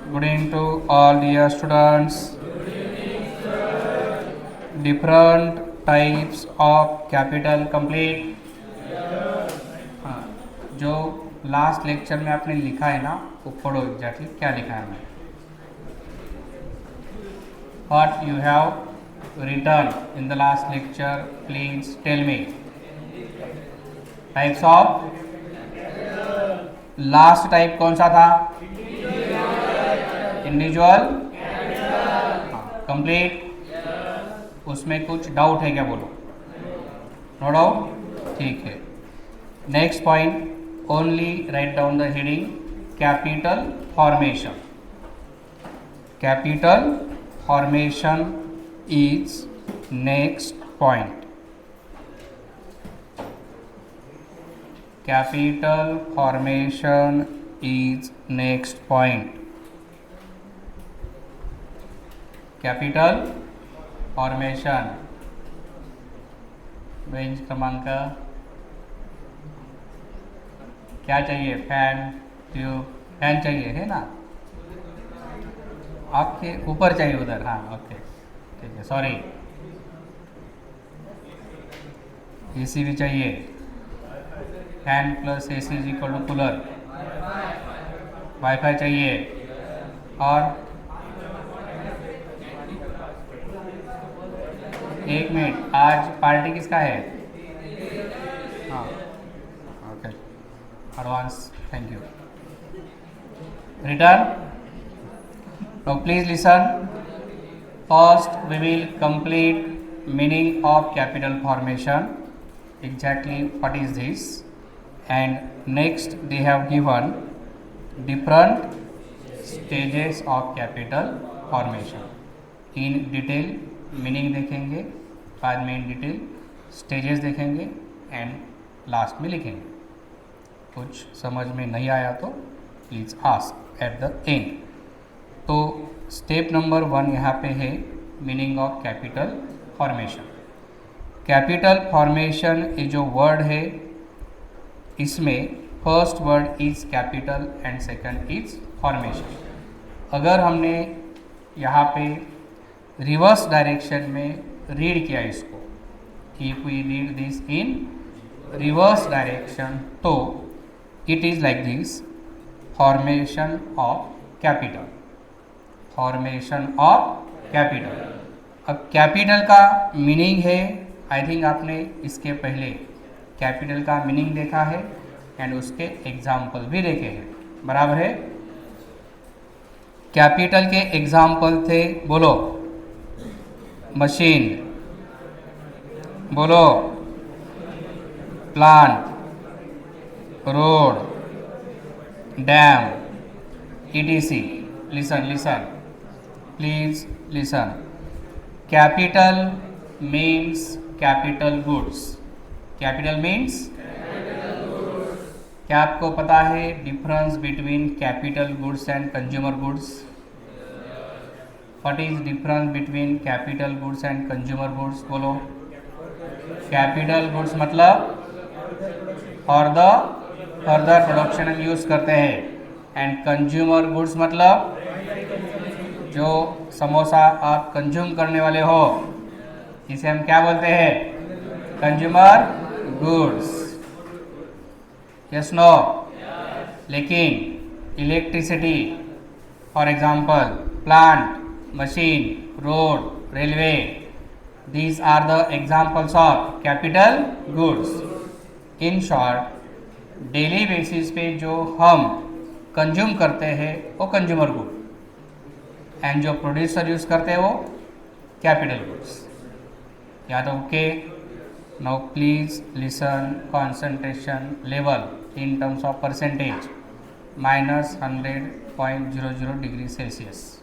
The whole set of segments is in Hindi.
Good evening to all dear students. Different types of capital complete. हाँ, जो लास्ट लेक्चर में आपने लिखा है ना वो पढ़ो एग्जैक्टली क्या लिखा है मैं. What you have written in the last lecture, please tell me. Types of last type कौन सा था? इंडिविजुअल. कंप्लीट. उसमें कुछ डाउट है क्या बोलो? No doubt. ठीक है. Next point, only write down the heading capital formation. Capital formation is next point. Capital formation is next point. Capital formation. Bench क्रमांक क्या चाहिए? Fan, tube. फैन चाहिए है ना? आपके ऊपर चाहिए उधर. हाँ ओके ठीक है. सॉरी. एसी भी चाहिए. Fan plus AC is equal to cooler. Wifi चाहिए. और एक मिनट, आज पार्टी किसका है? हाँ okay. Advance thank you. Return. Now please listen. First we will complete meaning of capital formation. Exactly what is this? And next they have given different stages of capital formation. In detail meaning देखेंगे, बाद में इन डिटेल स्टेजेस देखेंगे एंड लास्ट में लिखेंगे. कुछ समझ में नहीं आया तो please ask at the end. तो स्टेप नंबर 1 यहाँ पे है meaning of capital formation. Capital formation ये जो वर्ड है इसमें first word is capital and second is formation. अगर हमने यहाँ पे रिवर्स डायरेक्शन में रीड किया इसको, if we read this in reverse direction तो it is like this. Formation of capital. Formation of capital. अब कैपिटल का मीनिंग है, आई थिंक आपने इसके पहले कैपिटल का मीनिंग देखा है एंड उसके एग्जाम्पल भी देखे हैं. बराबर है. कैपिटल के एग्जाम्पल थे, बोलो. मशीन, बोलो. Plant, road, dam, ETC. Listen listen please listen. Capital means capital goods. Capital means, क्या आपको पता है difference between capital goods and consumer goods? What is difference between capital goods and consumer goods? बोलो. कैपिटल गुड्स मतलब फॉर द फर्दर प्रोडक्शन हम यूज़ करते हैं एंड कंज्यूमर गुड्स मतलब जो समोसा आप कंज्यूम करने वाले हो इसे हम क्या बोलते हैं? Consumer goods. Yes no? लेकिन electricity for example, plant, machine, road, railway, these are the examples of capital goods. In short, daily basis पे जो हम कंज्यूम करते हैं वो कंज्यूमर गुड एंड जो प्रोड्यूसर यूज़ करते हैं वो कैपिटल गुड्स. याद okay? Now please listen. Concentration level in terms of percentage -100.00 degree Celsius.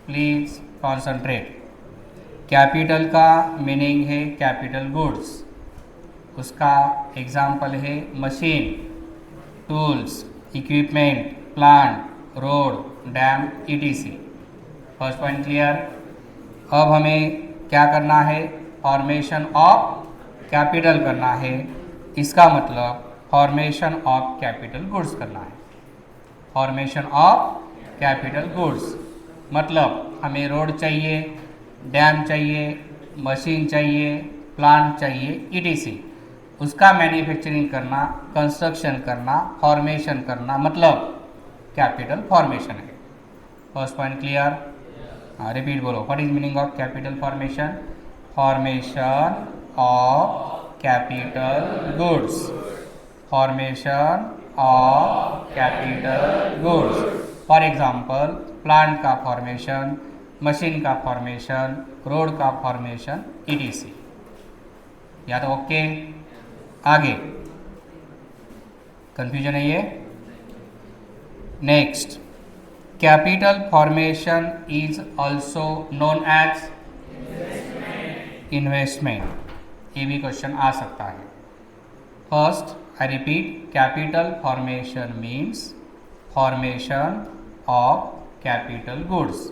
Please concentrate. Capital का मीनिंग है कैपिटल गुड्स. उसका एग्जाम्पल है machine, tools, equipment, plant, road, dam, ETC. First point clear. अब हमें क्या करना है? फॉर्मेशन ऑफ कैपिटल करना है. इसका मतलब फॉर्मेशन ऑफ कैपिटल गुड्स करना है। फॉर्मेशन ऑफ कैपिटल गुड्स मतलब हमें रोड चाहिए, डैम चाहिए, मशीन चाहिए, प्लांट चाहिए, ईटीसी, उसका मैन्युफैक्चरिंग करना, कंस्ट्रक्शन करना, फॉर्मेशन करना मतलब कैपिटल फॉर्मेशन है। First point clear? रिपीट बोलो, what is meaning of capital formation? Formation of capital goods. Formation of capital goods. For example plant का फॉर्मेशन, मशीन का फॉर्मेशन, रोड का फॉर्मेशन, ईटीसी। या तो ओके? आगे कंफ्यूजन है ये? Next, capital formation is also known as investment. ये भी क्वेश्चन आ सकता है। First I repeat, capital formation means formation of capital goods.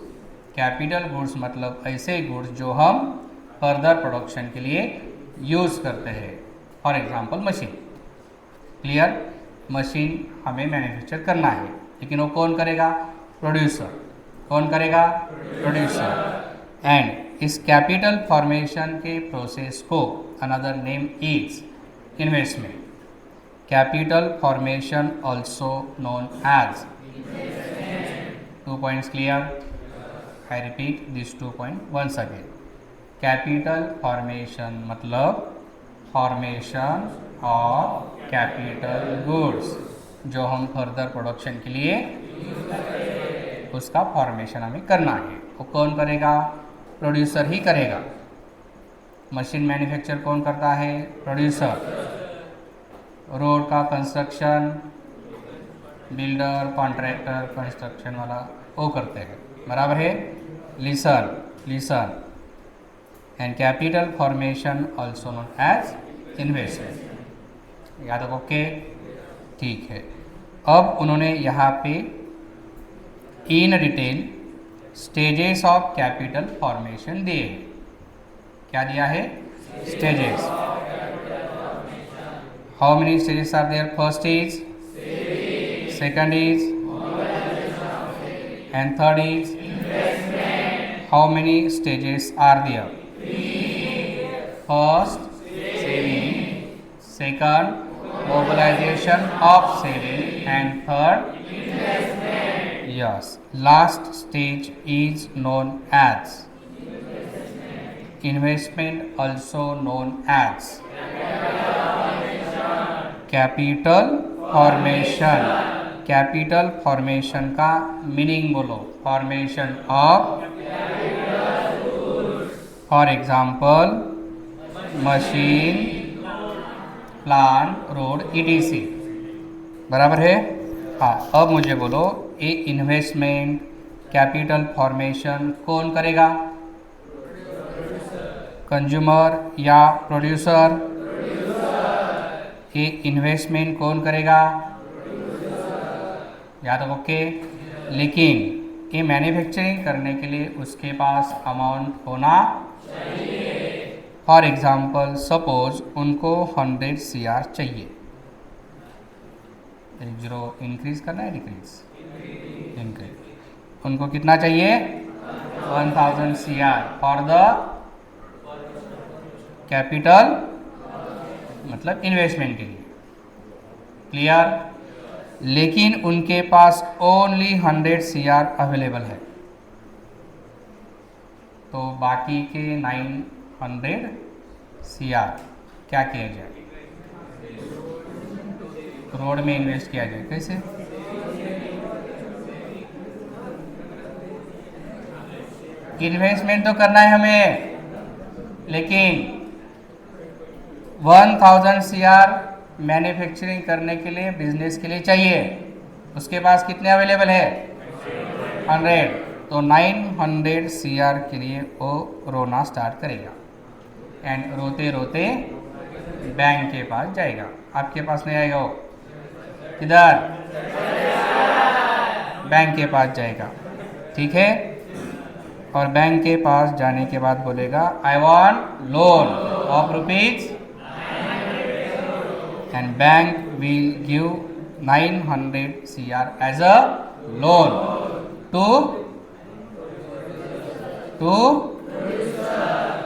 Capital goods मतलब ऐसे गुड्स जो हम फर्दर प्रोडक्शन के लिए यूज़ करते हैं। For example machine. Clear? Machine हमें मैन्युफैक्चर करना है, लेकिन वो कौन करेगा? प्रोड्यूसर। कौन करेगा? प्रोड्यूसर। एंड इस कैपिटल फॉर्मेशन के प्रोसेस को another name is investment. Capital formation also known as. 2 points clear? I repeat these 2 points once again. Capital formation मतलब फॉर्मेशन ऑफ कैपिटल गुड्स जो हम फर्दर प्रोडक्शन के लिए उसका फॉर्मेशन हमें करना है। वो कौन करेगा? प्रोड्यूसर ही करेगा। मशीन मैन्युफैक्चर कौन करता है? प्रोड्यूसर। रोड का कंस्ट्रक्शन बिल्डर, कॉन्ट्रैक्टर, कंस्ट्रक्शन वाला वो करते हैं। बराबर है? Listen listen. And capital formation also known as investment. याद है? ओके, ठीक है। अब उन्होंने यहाँ पे in detail stages of capital formation दिए हैं। क्या दिया है? Stages. How many stages are there? First is, second is, and third is investment. How many stages are there? 3. First, saving. Second, mobilization of saving. And third, investment. Yes. Last stage is known as investment, also known as capital formation. Capital formation का मीनिंग बोलो। Formation of, for example machine, plant, road, etc. बराबर है? हाँ। अब मुझे बोलो, ये इन्वेस्टमेंट, कैपिटल फॉर्मेशन कौन करेगा? कंज्यूमर या प्रोड्यूसर? ये इन्वेस्टमेंट कौन करेगा? याद है? ओके। लेकिन ये मैन्युफैक्चरिंग करने के लिए उसके पास अमाउंट होना चाहिए। फॉर एग्जाम्पल सपोज उनको 100 CR चाहिए। 0 इंक्रीज करना है, डिक्रीज? इंक्रीज। उनको कितना चाहिए? 1000 CR फॉर द कैपिटल मतलब इन्वेस्टमेंट के लिए। क्लियर? लेकिन उनके पास ओनली 100 CR अवेलेबल है, तो बाकी के 900 CR क्या किया जाए? रोड में इन्वेस्ट किया जाए। कैसे? इन्वेस्टमेंट तो करना है हमें, लेकिन 1000 CR मैन्युफैक्चरिंग करने के लिए, बिजनेस के लिए चाहिए। उसके पास कितने अवेलेबल है? 100। तो 900 CR के लिए वो रोना स्टार्ट करेगा एंड रोते रोते बैंक के पास जाएगा। आपके पास नहीं आएगा, वो किधर? बैंक के पास जाएगा। ठीक है? और बैंक के पास जाने के बाद बोलेगा I want loan of rupees and bank will give 900 CR as a loan to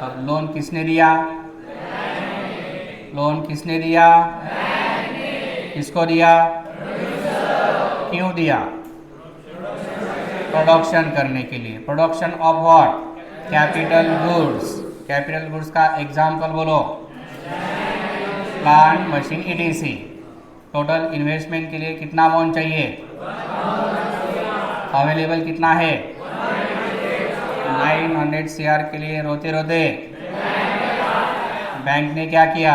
अब लोन किसने दिया? लोन किसने दिया? किसको दिया? क्यों दिया? प्रोडक्शन करने के लिए। Production of what? Capital goods. Capital goods का एग्जाम्पल बोलो। Plant, machine, etc. Total investment के लिए कितना अमाउंट चाहिए? अवेलेबल कितना है? 900 CR के लिए रोते रोते बैंक ने क्या किया?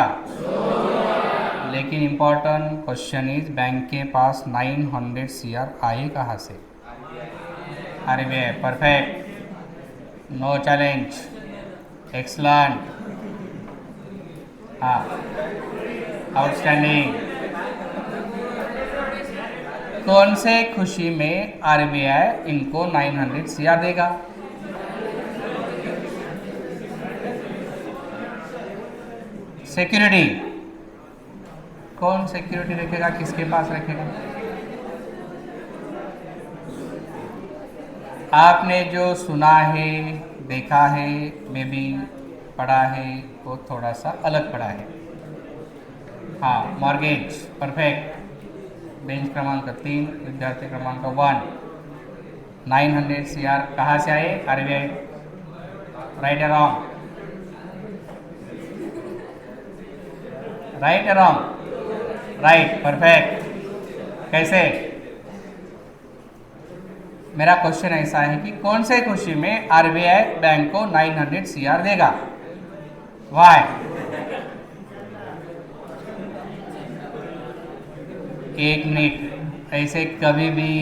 लेकिन इम्पोर्टेंट क्वेश्चन इज बैंक के पास 900 CR आए कहाँ से? अरे वे परफेक्ट, नो चैलेंज, एक्सलेंट, हाँ, आउटस्टैंडिंग। कौन से खुशी में RBI इनको 900 CR देगा? सिक्योरिटी। कौन सिक्योरिटी रखेगा? किसके पास रखेगा? आपने जो सुना है, देखा है, मे बी पढ़ा है, वो थोड़ा सा अलग पढ़ा है। हाँ, मॉर्गेज, परफेक्ट। बेंच क्रमांक 3, विद्यार्थी क्रमांक 1। 900 CR कहाँ से आए? RBI। राइट या रॉन्ग? राइट या रॉन्ग? Right, perfect. कैसे? मेरा क्वेश्चन ऐसा है कि कौन से खुशी में RBI बैंक को 900 CR देगा? वाई? एक मिनट, ऐसे कभी भी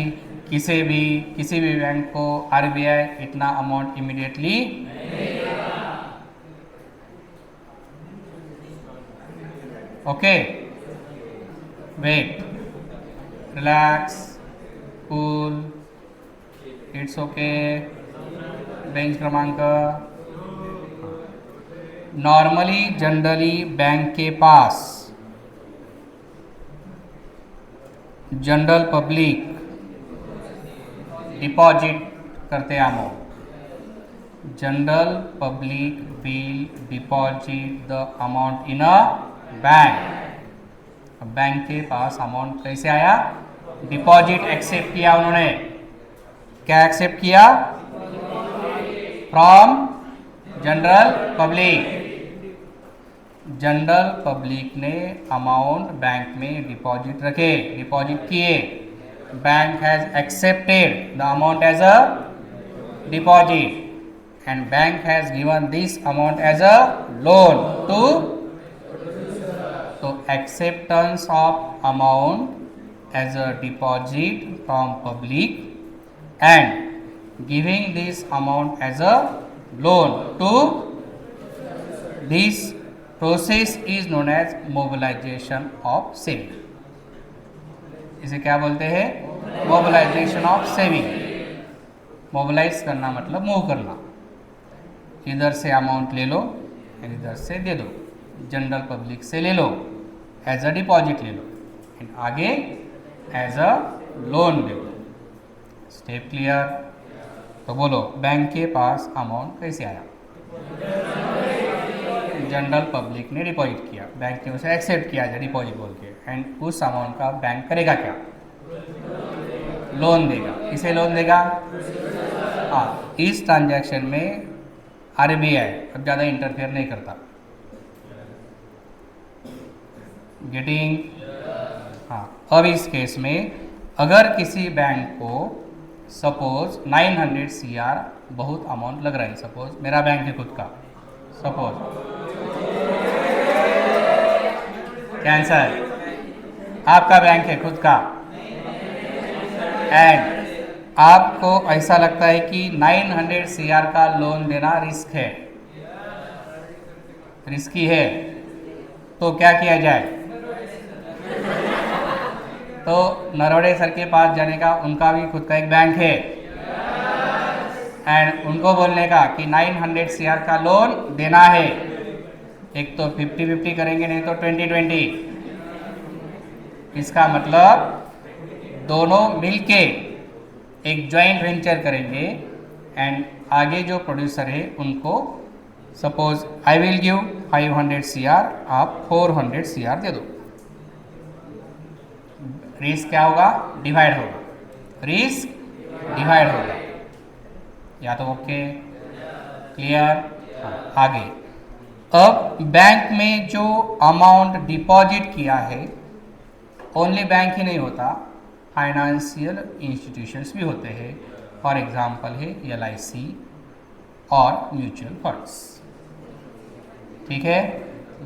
किसी भी बैंक को RBI इतना amount immediately okay, wait, relax, cool, it's okay. Bench क्रमांक, नॉर्मली जनरली बैंक के पास जनरल पब्लिक डिपॉजिट करते amount. General public will deposit the amount in a bank. Bank के पास अमाउंट कैसे आया? डिपॉजिट एक्सेप्ट किया उन्होंने। क्या एक्सेप्ट किया? From general public. General public ने अमाउंट बैंक में डिपॉजिट रखे, डिपॉजिट किए। Bank has accepted the amount as a deposit and bank has given this amount as a loan to. तो acceptance of amount as a deposit from public and giving this amount as a loan to, this process is known as mobilization of saving। इसे क्या बोलते हैं? Mobilisation of saving. मोबिलाइज करना मतलब मूव करना। इधर से अमाउंट ले लो और इधर से दे दो। जनरल पब्लिक से ले लो, एज अ डिपॉजिट ले लो, एंड आगे एज अ लोन दे दो। Step clear? तो बोलो, बैंक के पास अमाउंट कैसे आया? जनरल पब्लिक ने डिपॉजिट किया, बैंक ने उसे एक्सेप्ट किया एज डिपॉजिट बोल के, एंड उस अमाउंट का बैंक करेगा क्या? लोन देगा। किसे लोन देगा? हाँ, इस ट्रांजैक्शन में RBI अब ज़्यादा इंटरफेयर नहीं करता। गेटिंग? हाँ, अब इस केस में अगर किसी बैंक को सपोज 900 CR बहुत अमाउंट लग रहा है, सपोज मेरा बैंक है खुद का, सपोज कैंसर, आपका बैंक है खुद का, एंड आपको ऐसा लगता है कि 900 CR का लोन देना रिस्क है, रिस्की है, तो क्या किया जाए? तो नरवड़े सर के पास जाने का, उनका भी खुद का एक बैंक है, एंड उनको बोलने का कि 900 CR का लोन देना है। एक तो 50-50 करेंगे, नहीं तो 20-20, इसका मतलब दोनों मिलके एक जॉइंट वेंचर करेंगे एंड आगे जो प्रोड्यूसर है उनको suppose I will give 500 CR, आप 400 CR दे दो। रिस्क क्या होगा? डिवाइड होगा, रिस्क डिवाइड होगा। या तो ओके, क्लियर? आगे अब बैंक में जो अमाउंट डिपॉजिट किया है, ओनली बैंक ही नहीं होता, फाइनेंशियल इंस्टीट्यूशंस भी होते हैं। फॉर एग्जांपल है LIC और म्यूचुअल फंड्स। ठीक है,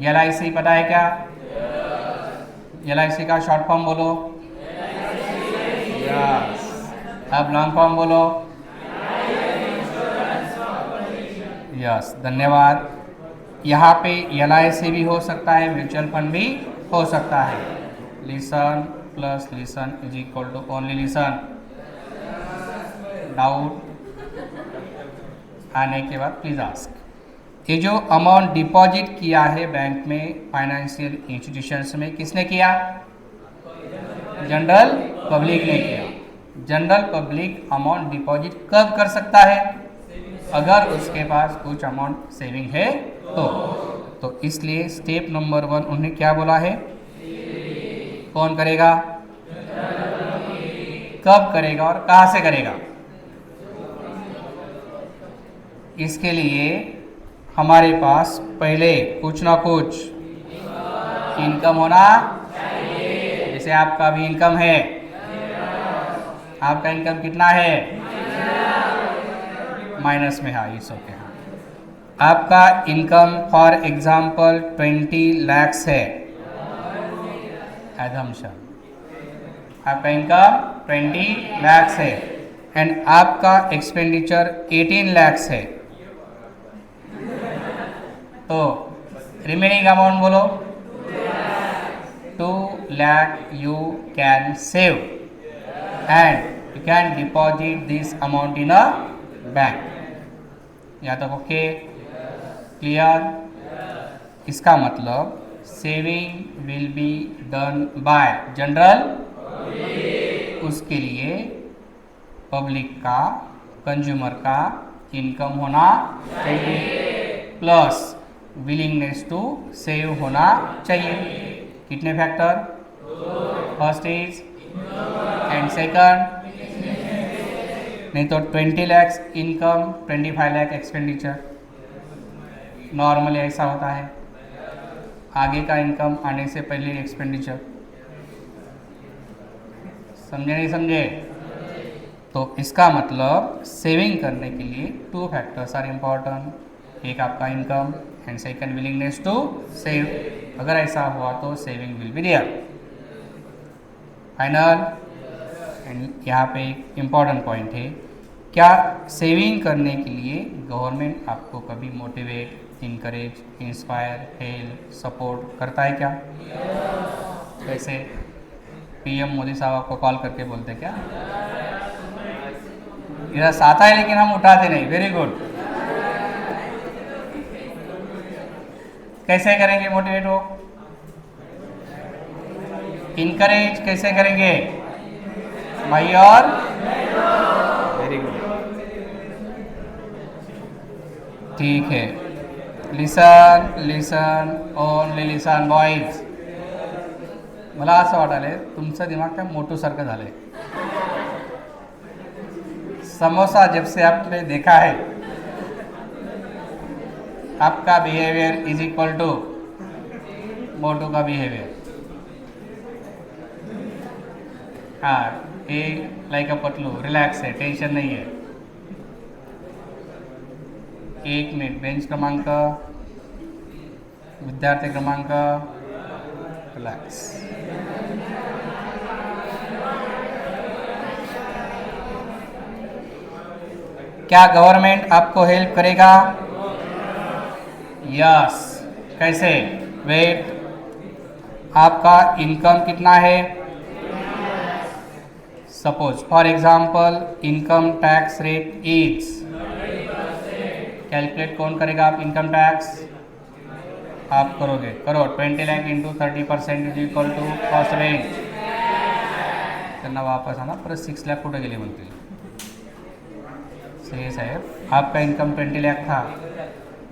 LIC पता है क्या? LIC का शॉर्ट फॉर्म बोलो। यस। अब लॉन्ग फॉर्म बोलो। यस, धन्यवाद। यहाँ पे LIC भी हो सकता है, म्यूचुअल फंड भी हो सकता है। Listen plus listen is equal to only listen. Doubt आने के बाद प्लीज आस्क। ये जो अमाउंट डिपॉजिट किया है बैंक में, फाइनेंशियल इंस्टीट्यूशंस में, किसने किया? जनरल पब्लिक ने किया। जनरल पब्लिक अमाउंट डिपॉजिट कब कर सकता है? अगर उसके पास कुछ अमाउंट सेविंग है तो इसलिए स्टेप नंबर 1 उन्होंने क्या बोला है? कौन करेगा? कब करेगा और कहाँ से करेगा? इसके लिए हमारे पास पहले कुछ ना कुछ इनकम होना चाहिए। जैसे आपका भी इनकम है, आपका इनकम कितना है? माइनस में। हाँ, इट्स ओके। आपका इनकम फॉर एग्जांपल 20 lakhs है, एजम्पशन। आपका इनकम 20 lakhs है एंड आपका एक्सपेंडिचर 18 lakhs है, तो रिमेनिंग अमाउंट बोलो। 2 lakh you can save and you can deposit this amount in a bank। या तो ओके, क्लियर? इसका मतलब saving will be done by general, उसके लिए पब्लिक का, कंज्यूमर का इनकम होना चाहिए प्लस विलिंगनेस टू सेव होना चाहिए। कितने factor? First is and second. नहीं तो 20 lakhs income, 25 lakh expenditure, normally ऐसा होता है। आगे का इनकम आने से पहले एक्सपेंडिचर। समझे नहीं समझे? तो इसका मतलब सेविंग करने के लिए 2 फैक्टर्स आर इम्पॉर्टेंट। एक आपका income and second willingness to save. अगर ऐसा हुआ तो saving will be there. Final. And यहाँ पे एक इम्पॉर्टेंट पॉइंट है, क्या सेविंग करने के लिए गवर्नमेंट आपको कभी motivate, encourage, inspire, help, support करता है क्या? वैसे PM मोदी साहब आपको कॉल करके बोलते क्या? मेरा साथ है लेकिन हम उठाते नहीं। Very good. कैसे करेंगे मोटिवेट हो? इनकरेज कैसे करेंगे? भाई और वेरी गुड, ठीक है। Listen listen only listen boys. मला असं वाटायलंय तुमचं दिमाग काय मोटूसारखं झालंय। समोसा जब से आपने देखा है, आपका बिहेवियर इज इक्वल टू मोटू का बिहेवियर। हाँ, ये लाइक अ पतलू, रिलैक्स है, टेंशन नहीं है। 1 मिनिट। बेंच क्रमांक, विद्यार्थी क्रमांक, रिलैक्स। क्या गवर्नमेंट आपको हेल्प करेगा? यस। कैसे? वेट, आपका इनकम कितना है? Suppose for example income tax rate is, calculate कौन करेगा? आप इनकम टैक्स आप करोगे, करो। 20 lakh into 30% is equal to cost range त्यांना वापस आणा. परत 6 लाख कुठे गेले म्हणतील. सही साहेब, आपका इनकम 20 लाख था.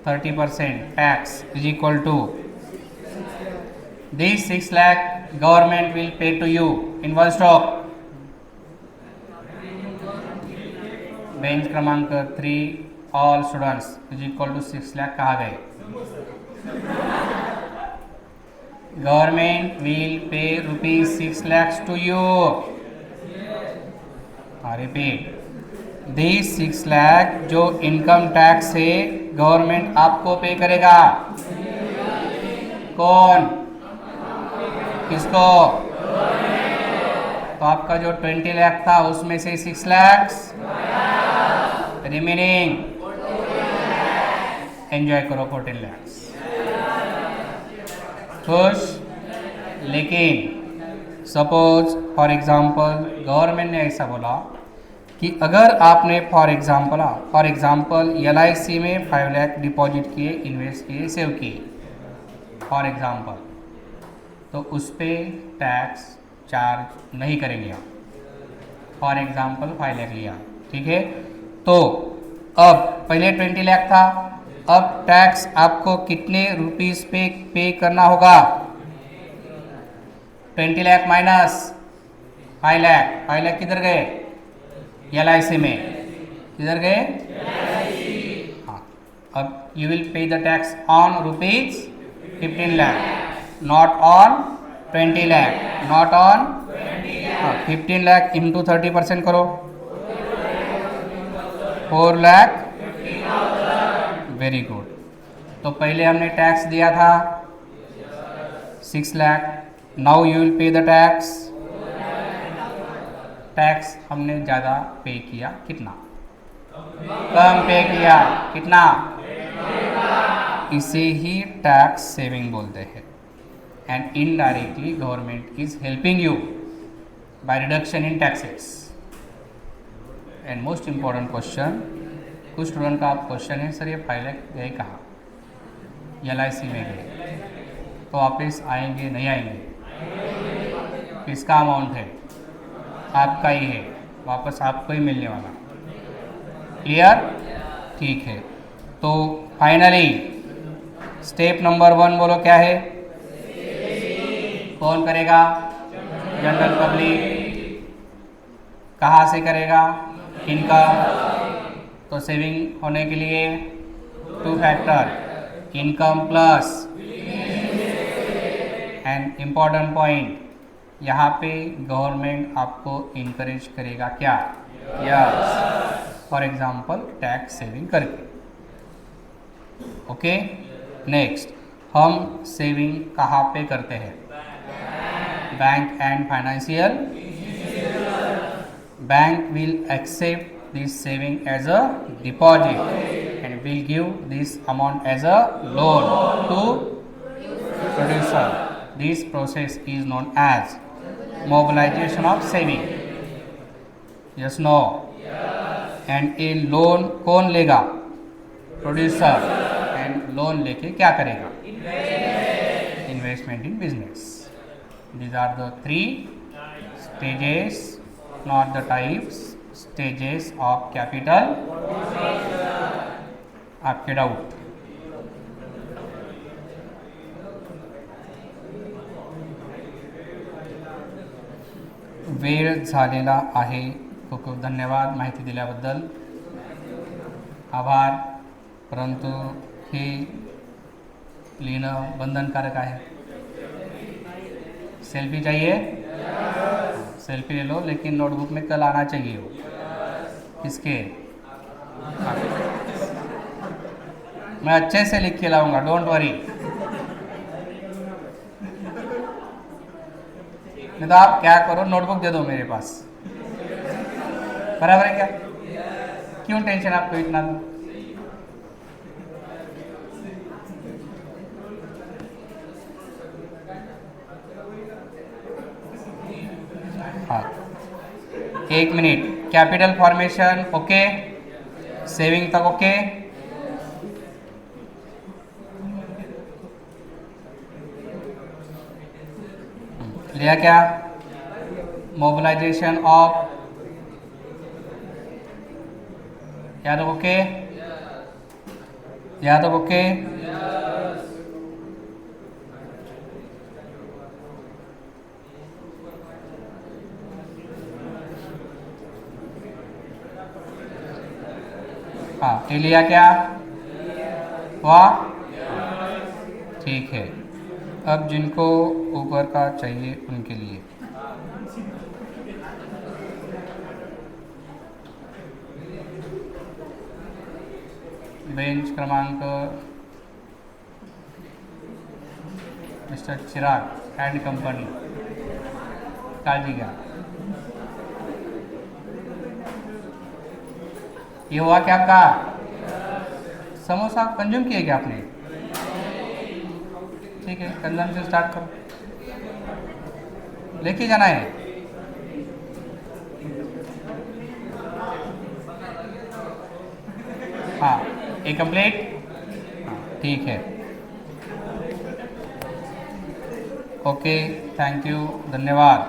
30% tax is equal to this 6 lakh government will pay to you in one stock. Bench क्रमांक 3 all students is equal to 6 lakh कहाँ गए. Government will pay ₹6 lakhs to you. Repeat, this 6 lakh जो इनकम टैक्स है गवर्नमेंट आपको पे करेगा. कौन, किसको. तो आपका जो 20 लाख था उसमें से 6 lakhs रिमेनिंग एंजॉय करो 14 lakhs. खुश. लेकिन सपोज फॉर एग्जांपल गवर्नमेंट ने ऐसा बोला कि अगर आपने फॉर एग्जांपल LIC में 5 लाख डिपॉजिट किए, इन्वेस्ट किए, सेव किए फॉर एग्जांपल, तो उस पर टैक्स चार्ज नहीं करेंगे आप. फॉर एग्जांपल 5 लाख लिया, ठीक है. तो अब पहले 20 लाख था, अब टैक्स आपको कितने रुपीस पे करना होगा. 20 लाख माइनस 5 लाख. 5 लाख किधर गए. LIC में. किधर गए. हाँ. अब you will pay the tax on ₹15 lakh, not on 20 lakh, not on 15 lakh into 30% करो. 4 लाख. Very good. तो पहले हमने टैक्स दिया था 6 lakh. Now you will pay the tax. Tax हमने ज़्यादा पे किया, कितना. कम पे किया, कितना. इसे ही टैक्स सेविंग बोलते हैं. And indirectly government is helping you by reduction in taxes. And most important question, कुछ स्टूडेंट का आप क्वेश्चन है सर ये 5 लाख गए कहाँ. LIC में गए, तो वापस आएंगे नहीं आएंगे. किसका अमाउंट है. आपका ही है, वापस आपको ही मिलने वाला. क्लियर. ठीक है. तो फाइनली स्टेप नंबर 1 बोलो क्या है. कौन करेगा. General public. कहाँ से करेगा. इनकम. तो सेविंग होने के लिए 2 factor, income plus. And important point, यहाँ पे गवर्नमेंट आपको इनकरेज करेगा क्या. Yes. For example tax saving करके. ओके. नेक्स्ट, हम सेविंग कहाँ पे करते हैं. Bank and financial. Bank will accept this saving as a deposit and will give this amount as a loan to producer. This process is known as mobilization of saving. Yes, no. And a loan कौन लेगा. प्रोड्यूसर. एंड लोन लेके क्या करेगा. Investment in business. These are the 3 stages, not the types. Stages of capital. आपके डाउट. वेळ झालेला आहे. खूप खूप धन्यवाद माहिती दिल्याबद्दल. आभार. परंतु हे लिहिणं बंधनकारक आहे. सेल्फी चाहिए. सेल्फी ले लो, लेकिन नोटबुक में कल आना चाहिए वो. किसके. मैं अच्छे से लिख के लाऊंगा, डोंट वरी. नहीं तो आप क्या करो, नोटबुक दे दो मेरे पास. बराबर है क्या. क्यों टेंशन आपको इतना. हाँ, 1 minute. Capital formation okay. Saving तक ओके. लिया क्या. mobilization of Yadav, okay? Yadav, okay? हाँ, ये लिया क्या? वाह, ठीक है। अब जिनको ऊपर का चाहिए उनके लिए बेंच क्रमांक मिस्टर चिराग एंड कंपनी, कालजी का। ये हुआ क्या आपका? समोसा कंज्यूम किए क्या आपने? ठीक है, कंजम्पशन स्टार्ट करो, लेके जाना है। हाँ, ये कंप्लीट। हाँ, ठीक है, ओके, थैंक यू, धन्यवाद।